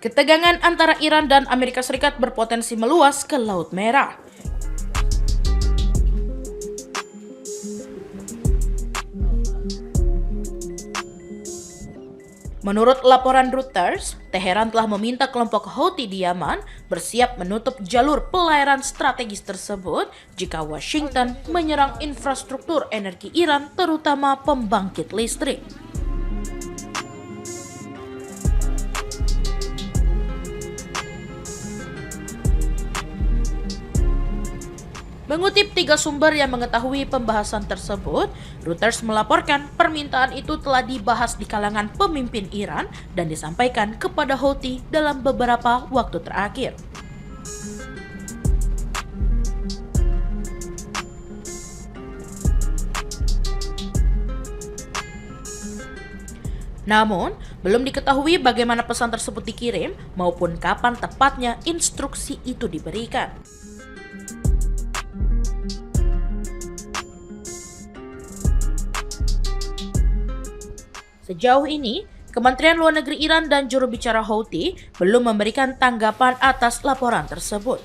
Ketegangan antara Iran dan Amerika Serikat berpotensi meluas ke Laut Merah. Menurut laporan Reuters, Teheran telah meminta kelompok Houthi di Yaman bersiap menutup jalur pelayaran strategis tersebut jika Washington menyerang infrastruktur energi Iran, terutama pembangkit listrik. Mengutip 3 sumber yang mengetahui pembahasan tersebut, Reuters melaporkan permintaan itu telah dibahas di kalangan pemimpin Iran dan disampaikan kepada Houthi dalam beberapa waktu terakhir. Namun, belum diketahui bagaimana pesan tersebut dikirim maupun kapan tepatnya instruksi itu diberikan. Sejauh ini, Kementerian Luar Negeri Iran dan juru bicara Houthi belum memberikan tanggapan atas laporan tersebut.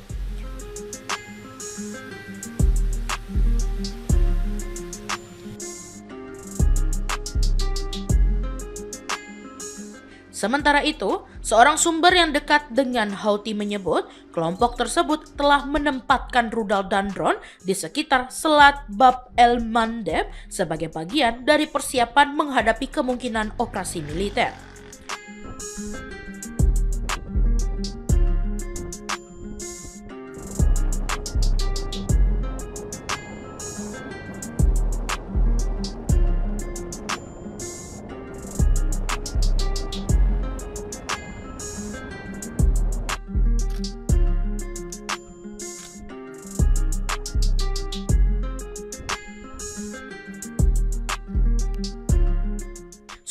Sementara itu, seorang sumber yang dekat dengan Houthi menyebut kelompok tersebut telah menempatkan rudal dan drone di sekitar Selat Bab el-Mandeb sebagai bagian dari persiapan menghadapi kemungkinan operasi militer.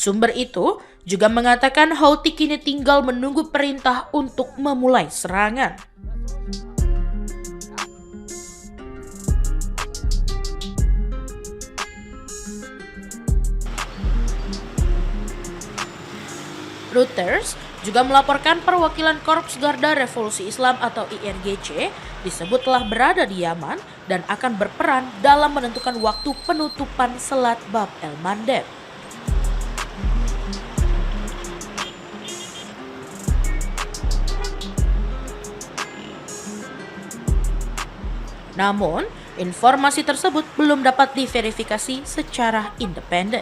Sumber itu juga mengatakan Houthi kini tinggal menunggu perintah untuk memulai serangan. Reuters juga melaporkan perwakilan Korps Garda Revolusi Islam atau IRGC disebut telah berada di Yaman dan akan berperan dalam menentukan waktu penutupan Selat Bab el-Mandeb. Namun, informasi tersebut belum dapat diverifikasi secara independen.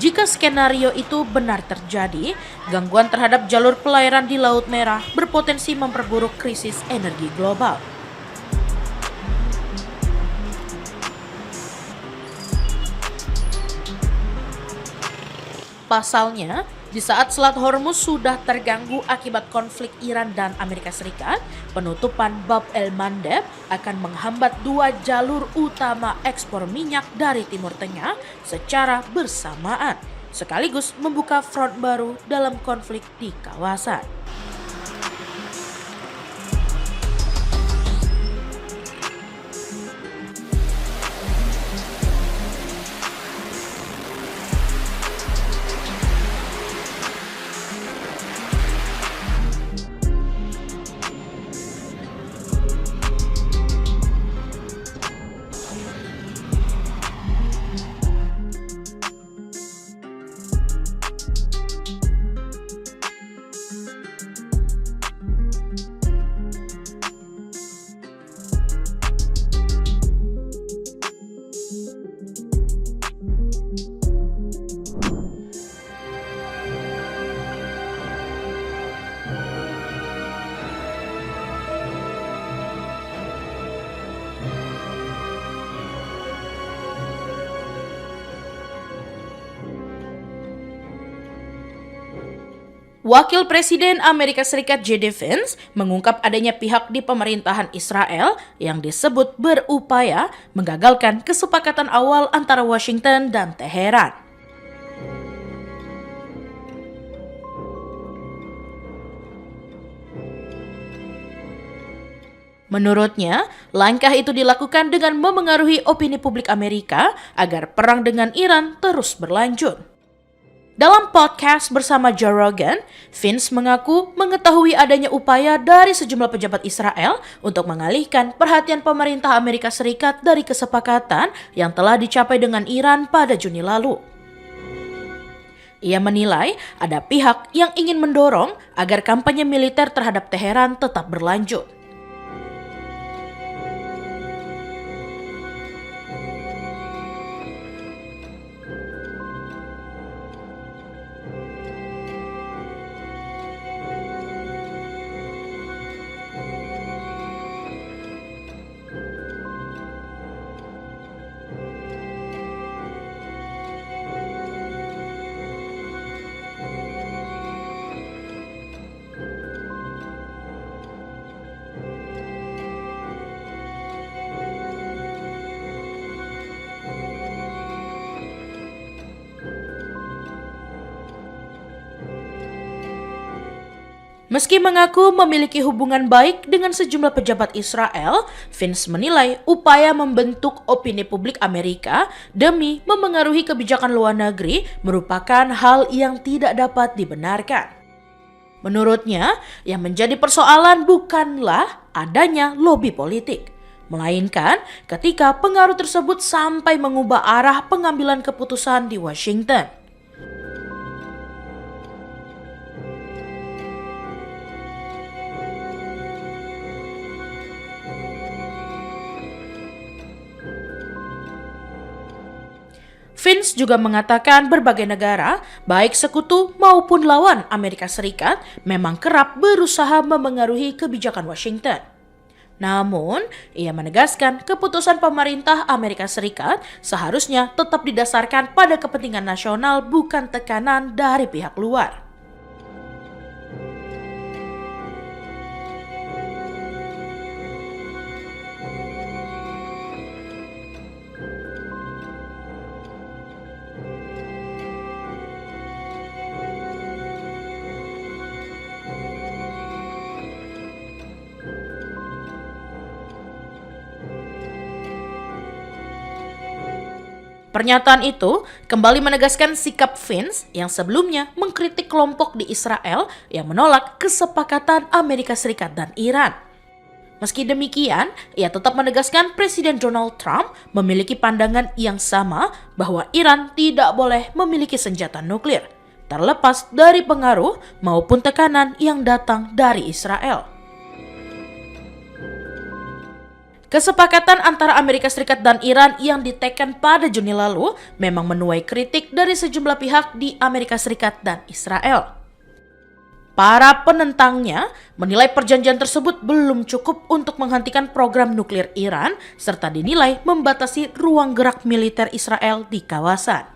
Jika skenario itu benar terjadi, gangguan terhadap jalur pelayaran di Laut Merah berpotensi memperburuk krisis energi global. Pasalnya, di saat Selat Hormuz sudah terganggu akibat konflik Iran dan Amerika Serikat, penutupan Bab el-Mandeb akan menghambat 2 jalur utama ekspor minyak dari Timur Tengah secara bersamaan, sekaligus membuka front baru dalam konflik di kawasan. Wakil Presiden Amerika Serikat J.D. Vance mengungkap adanya pihak di pemerintahan Israel yang disebut berupaya menggagalkan kesepakatan awal antara Washington dan Teheran. Menurutnya, langkah itu dilakukan dengan memengaruhi opini publik Amerika agar perang dengan Iran terus berlanjut. Dalam podcast bersama Joe Rogan, Vince mengaku mengetahui adanya upaya dari sejumlah pejabat Israel untuk mengalihkan perhatian pemerintah Amerika Serikat dari kesepakatan yang telah dicapai dengan Iran pada Juni lalu. Ia menilai ada pihak yang ingin mendorong agar kampanye militer terhadap Teheran tetap berlanjut. Meski mengaku memiliki hubungan baik dengan sejumlah pejabat Israel, Vince menilai upaya membentuk opini publik Amerika demi memengaruhi kebijakan luar negeri merupakan hal yang tidak dapat dibenarkan. Menurutnya, yang menjadi persoalan bukanlah adanya lobi politik, melainkan ketika pengaruh tersebut sampai mengubah arah pengambilan keputusan di Washington. Vince juga mengatakan berbagai negara, baik sekutu maupun lawan Amerika Serikat, memang kerap berusaha memengaruhi kebijakan Washington. Namun, ia menegaskan keputusan pemerintah Amerika Serikat seharusnya tetap didasarkan pada kepentingan nasional bukan tekanan dari pihak luar. Pernyataan itu kembali menegaskan sikap Vince yang sebelumnya mengkritik kelompok di Israel yang menolak kesepakatan Amerika Serikat dan Iran. Meski demikian, ia tetap menegaskan Presiden Donald Trump memiliki pandangan yang sama bahwa Iran tidak boleh memiliki senjata nuklir, terlepas dari pengaruh maupun tekanan yang datang dari Israel. Kesepakatan antara Amerika Serikat dan Iran yang diteken pada Juni lalu memang menuai kritik dari sejumlah pihak di Amerika Serikat dan Israel. Para penentangnya menilai perjanjian tersebut belum cukup untuk menghentikan program nuklir Iran serta dinilai membatasi ruang gerak militer Israel di kawasan.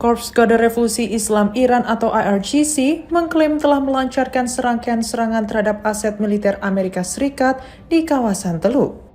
Korps Garda Revolusi Islam Iran atau IRGC mengklaim telah melancarkan serangkaian serangan terhadap aset militer Amerika Serikat di kawasan Teluk.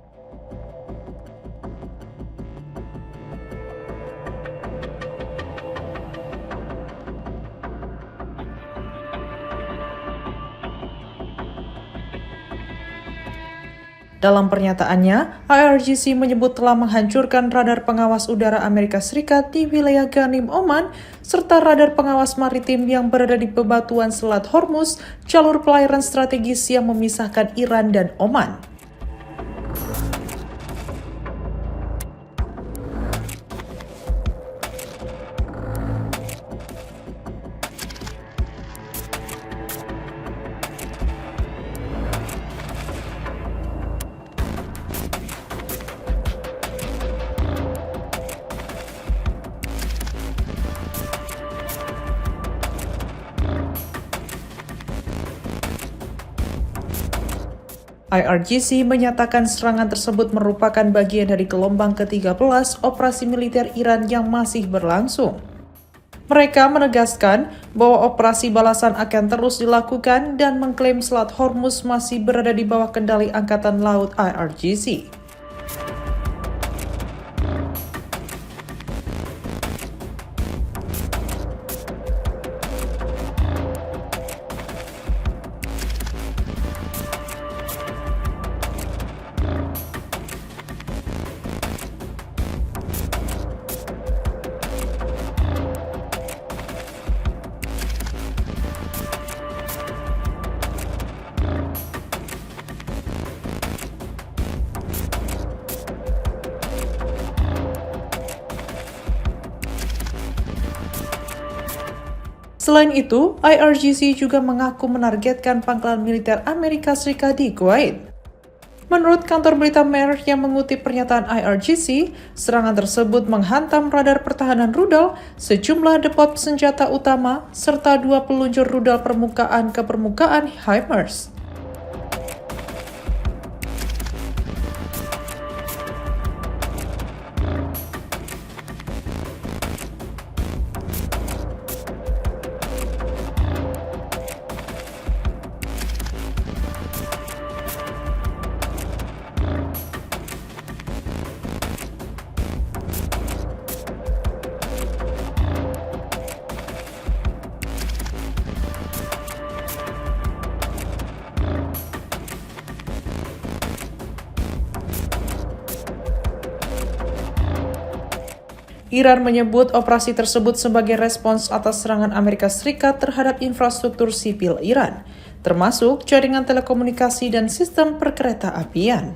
Dalam pernyataannya, IRGC menyebut telah menghancurkan radar pengawas udara Amerika Serikat di wilayah Ghanim, Oman, serta radar pengawas maritim yang berada di bebatuan Selat Hormuz, jalur pelayaran strategis yang memisahkan Iran dan Oman. IRGC menyatakan serangan tersebut merupakan bagian dari gelombang ke-13 operasi militer Iran yang masih berlangsung. Mereka menegaskan bahwa operasi balasan akan terus dilakukan dan mengklaim Selat Hormuz masih berada di bawah kendali Angkatan Laut IRGC. Selain itu, IRGC juga mengaku menargetkan pangkalan militer Amerika Serikat di Kuwait. Menurut kantor berita Mer yang mengutip pernyataan IRGC, serangan tersebut menghantam radar pertahanan rudal, sejumlah depot senjata utama, serta 2 peluncur rudal permukaan ke permukaan HIMARS. Iran menyebut operasi tersebut sebagai respons atas serangan Amerika Serikat terhadap infrastruktur sipil Iran, termasuk jaringan telekomunikasi dan sistem perkereta-apian.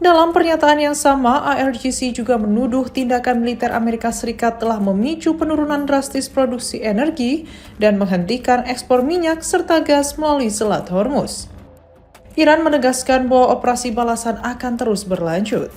Dalam pernyataan yang sama, IRGC juga menuduh tindakan militer Amerika Serikat telah memicu penurunan drastis produksi energi dan menghentikan ekspor minyak serta gas melalui Selat Hormuz. Iran menegaskan bahwa operasi balasan akan terus berlanjut.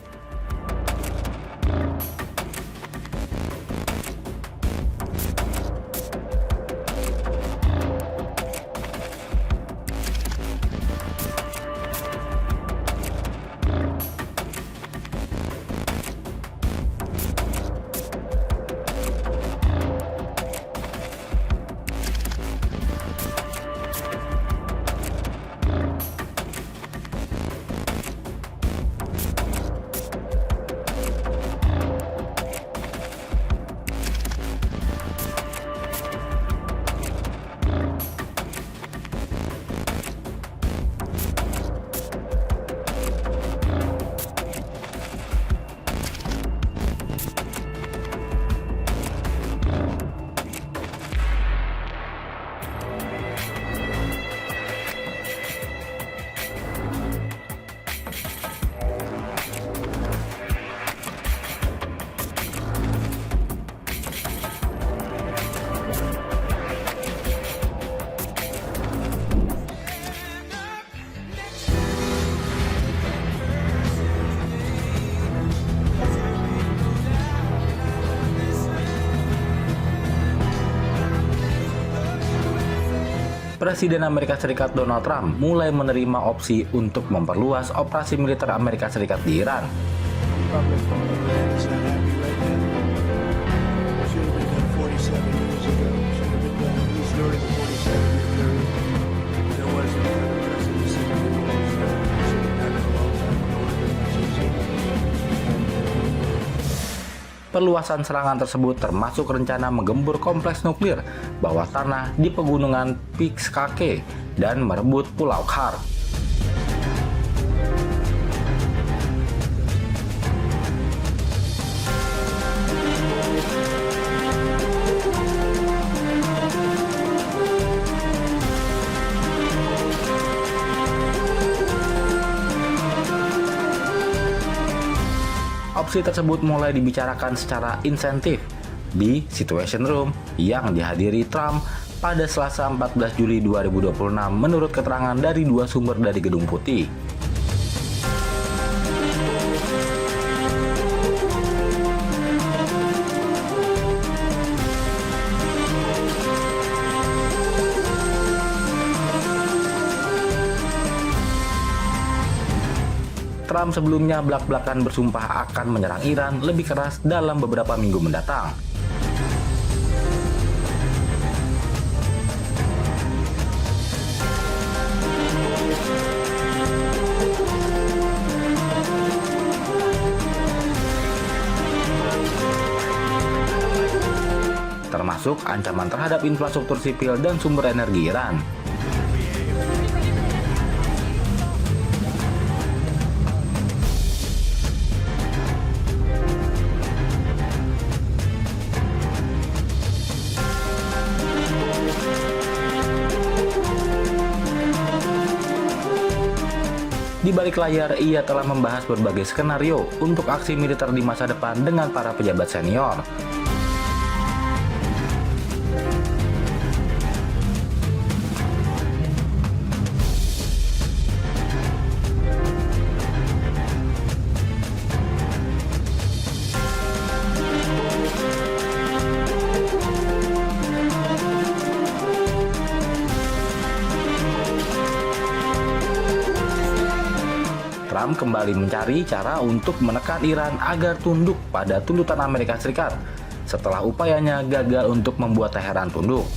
Presiden Amerika Serikat Donald Trump mulai menerima opsi untuk memperluas operasi militer Amerika Serikat di Iran. Perluasan serangan tersebut termasuk rencana menggembur kompleks nuklir bawah tanah di pegunungan Pixkake dan merebut Pulau Kar. opsi tersebut mulai dibicarakan secara insentif di Situation Room yang dihadiri Trump pada Selasa 14 Juli 2026 menurut keterangan dari dua sumber dari Gedung Putih. Trump sebelumnya belak-belakan bersumpah akan menyerang Iran lebih keras dalam beberapa minggu mendatang. Termasuk ancaman terhadap infrastruktur sipil dan sumber energi Iran. Di balik layar, ia telah membahas berbagai skenario untuk aksi militer di masa depan dengan para pejabat senior. Trump kembali mencari cara untuk menekan Iran agar tunduk pada tuntutan Amerika Serikat setelah upayanya gagal untuk membuat Teheran tunduk.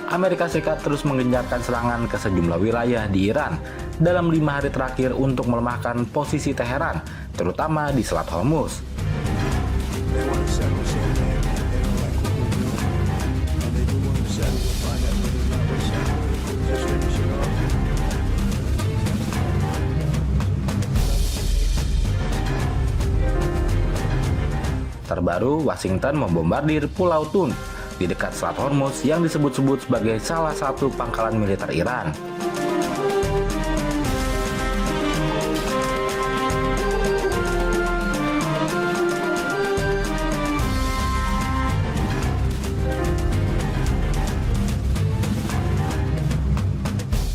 Amerika Serikat terus menggencarkan serangan ke sejumlah wilayah di Iran dalam 5 hari terakhir untuk melemahkan posisi Teheran, terutama di Selat Hormuz. Terbaru, Washington membombardir Pulau Thun di dekat Selat Hormuz yang disebut-sebut sebagai salah satu pangkalan militer Iran.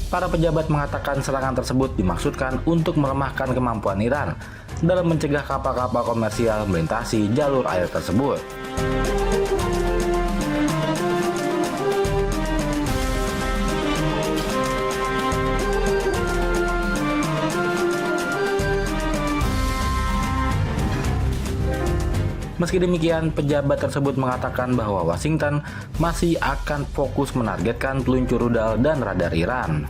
Para pejabat mengatakan serangan tersebut dimaksudkan untuk melemahkan kemampuan Iran dalam mencegah kapal-kapal komersial melintasi jalur air tersebut. Meski demikian, pejabat tersebut mengatakan bahwa Washington masih akan fokus menargetkan peluncur rudal dan radar Iran.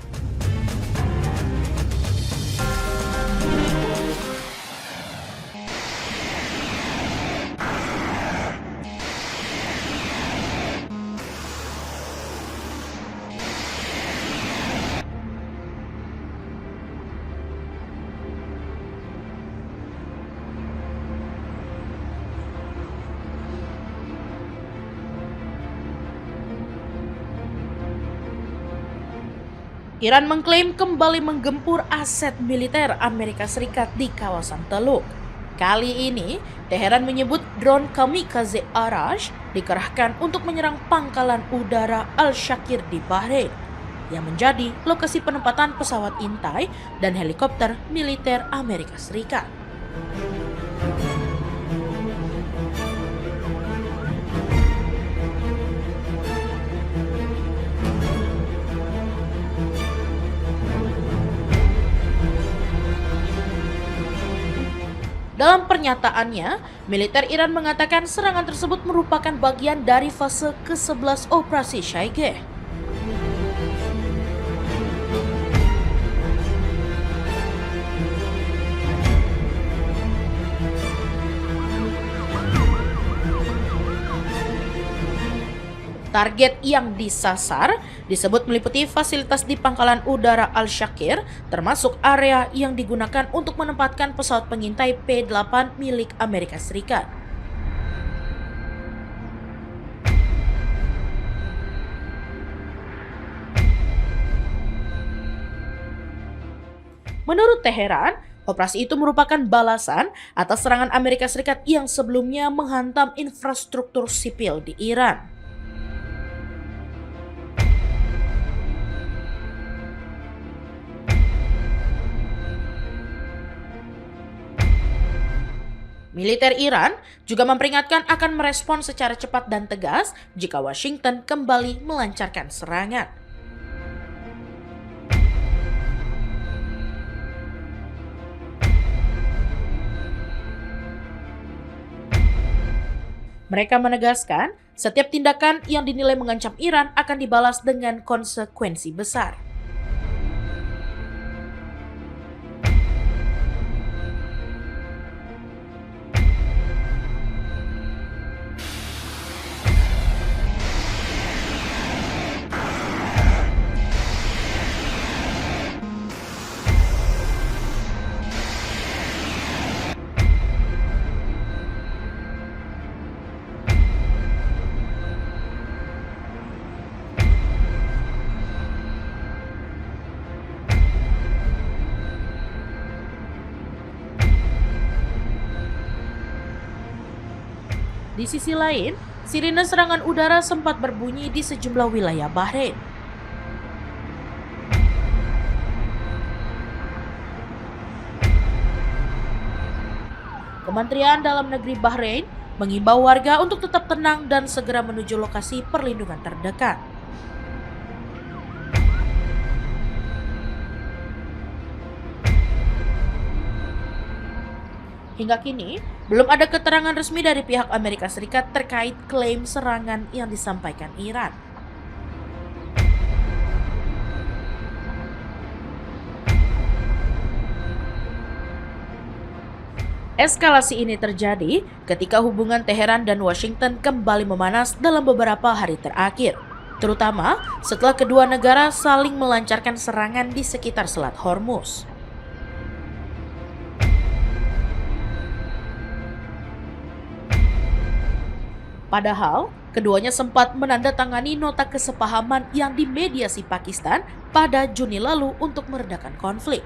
Iran mengklaim kembali menggempur aset militer Amerika Serikat di kawasan Teluk. Kali ini, Teheran menyebut drone kamikaze Arash dikerahkan untuk menyerang pangkalan udara Al-Shakir di Bahrain, yang menjadi lokasi penempatan pesawat intai dan helikopter militer Amerika Serikat. Dalam pernyataannya, militer Iran mengatakan serangan tersebut merupakan bagian dari fase ke-11 operasi Shaigeh. Target yang disasar disebut meliputi fasilitas di Pangkalan Udara Al-Shakir, termasuk area yang digunakan untuk menempatkan pesawat pengintai P-8 milik Amerika Serikat. Menurut Teheran, operasi itu merupakan balasan atas serangan Amerika Serikat yang sebelumnya menghantam infrastruktur sipil di Iran. Militer Iran juga memperingatkan akan merespons secara cepat dan tegas jika Washington kembali melancarkan serangan. Mereka menegaskan, setiap tindakan yang dinilai mengancam Iran akan dibalas dengan konsekuensi besar. Di sisi lain, sirine serangan udara sempat berbunyi di sejumlah wilayah Bahrain. Kementerian Dalam Negeri Bahrain mengimbau warga untuk tetap tenang dan segera menuju lokasi perlindungan terdekat. Hingga kini, belum ada keterangan resmi dari pihak Amerika Serikat terkait klaim serangan yang disampaikan Iran. Eskalasi ini terjadi ketika hubungan Teheran dan Washington kembali memanas dalam beberapa hari terakhir, terutama setelah kedua negara saling melancarkan serangan di sekitar Selat Hormuz. Padahal, keduanya sempat menandatangani nota kesepahaman yang dimediasi Pakistan pada Juni lalu untuk meredakan konflik.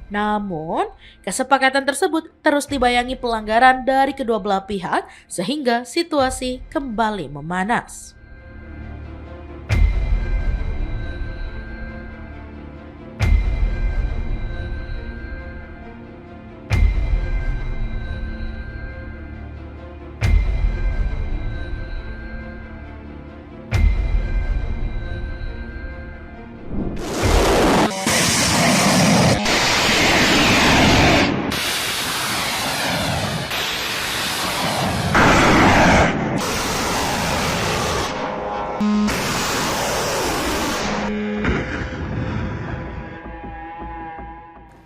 Namun, kesepakatan tersebut terus dibayangi pelanggaran dari kedua belah pihak sehingga situasi kembali memanas.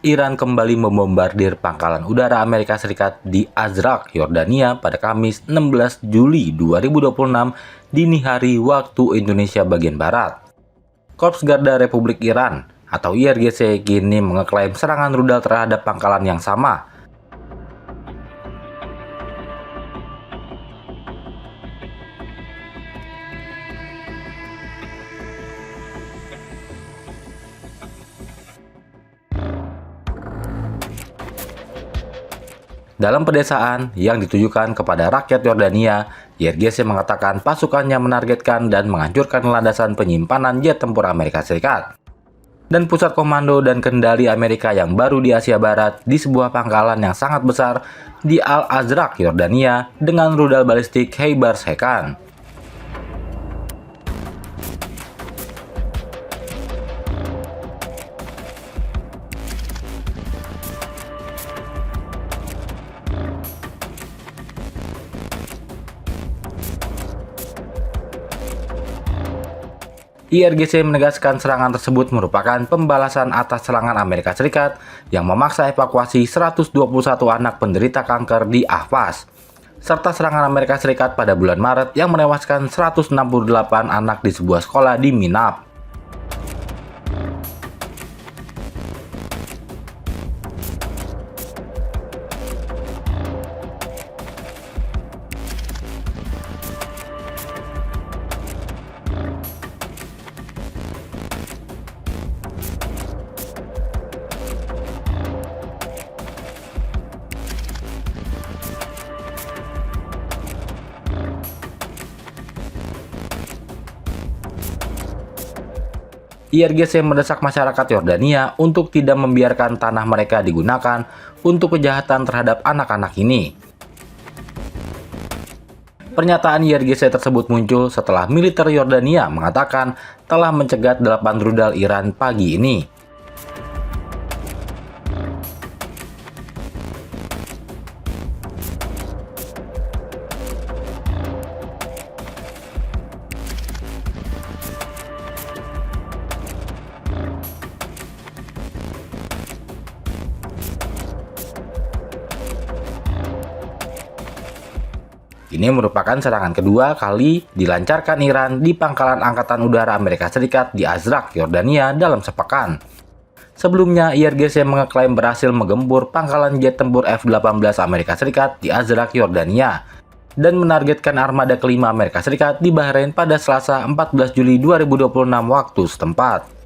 Iran kembali membombardir pangkalan udara Amerika Serikat di Azraq, Yordania pada Kamis 16 Juli 2026 dini hari waktu Indonesia bagian Barat. Korps Garda Republik Iran atau IRGC kini mengeklaim serangan rudal terhadap pangkalan yang sama. Dalam pedesaan yang ditujukan kepada rakyat Yordania, IRGC mengatakan pasukannya menargetkan dan menghancurkan landasan penyimpanan jet tempur Amerika Serikat dan pusat komando dan kendali Amerika yang baru di Asia Barat di sebuah pangkalan yang sangat besar di Al-Azraq, Yordania dengan rudal balistik HIMARS Hekan. IRGC menegaskan serangan tersebut merupakan pembalasan atas serangan Amerika Serikat yang memaksa evakuasi 121 anak penderita kanker di Ahvaz, serta serangan Amerika Serikat pada bulan Maret yang menewaskan 168 anak di sebuah sekolah di Minap. IRGC mendesak masyarakat Yordania untuk tidak membiarkan tanah mereka digunakan untuk kejahatan terhadap anak-anak ini. Pernyataan IRGC tersebut muncul setelah militer Yordania mengatakan telah mencegat 8 rudal Iran pagi ini. Ini merupakan serangan kedua kali dilancarkan Iran di pangkalan Angkatan Udara Amerika Serikat di Azraq, Yordania dalam sepekan. Sebelumnya, IRGC mengeklaim berhasil menggempur pangkalan jet tempur F-18 Amerika Serikat di Azraq, Yordania, dan menargetkan armada kelima Amerika Serikat di Bahrain pada Selasa 14 Juli 2026 waktu setempat.